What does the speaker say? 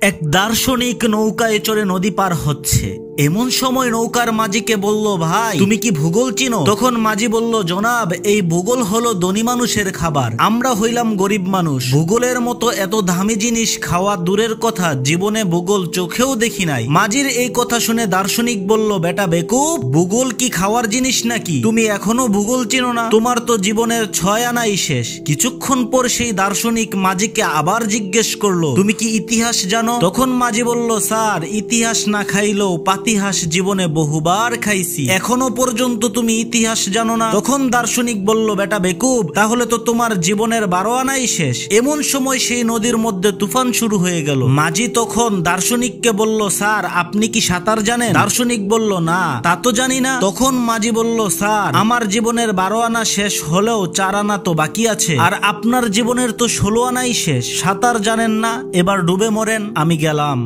এক দার্শনিক নৌকায় চড়ে নদী পার হচ্ছে। এমন সময় নৌকার মাঝিকে বলল, ভাই তুমি কি ভূগোল চিনো? তখন মাঝি বলল, জনাব এই ভূগোল হলো ধনী মানুষের খাবার, আমরা হইলাম গরিব মানুষ। ভূগোলের মতো এত দামি জিনিস খাওয়া দূরের কথা, জীবনে ভূগোল চোখেও দেখি নাই। মাঝির এই কথা শুনে দার্শনিক বলল, বেটা বেকুব, ভূগোল কি খাওয়ার জিনিস নাকি? তুমি এখনো ভূগোল চিনো না? তোমার তো জীবনের 6 আনাই শেষ। কিছুক্ষণ পর সেই দার্শনিক মাঝিকে আবার জিজ্ঞেস করলো, তুমি কি ইতিহাস জানো? তখন মাঝি বলল, স্যার ইতিহাস না খাইলেও ইতিহাস জীবনে বহুবার খাইছি, এখনো পর্যন্ত তুমি ইতিহাস জানো না? তখন দার্শনিক বলল, বেটা বেকুব, তাহলে তো তোমার জীবনের 12 আনাই শেষ। এমন সময় সেই নদীর মধ্যে তুফান শুরু হয়ে গেল। মাঝি তখন দার্শনিককে বলল, স্যার আপনি কি সাঁতার জানেন? দার্শনিক বলল, না তা তো জানি না। তখন মাঝি বলল, স্যার আমার জীবনের 12 আনা শেষ হলেও 4 আনা তো বাকি আছে, আর আপনার জীবনের তো 16 আনাই শেষ। সাঁতার জানেন না, এবার ডুবে মরেন, আমি গেলাম।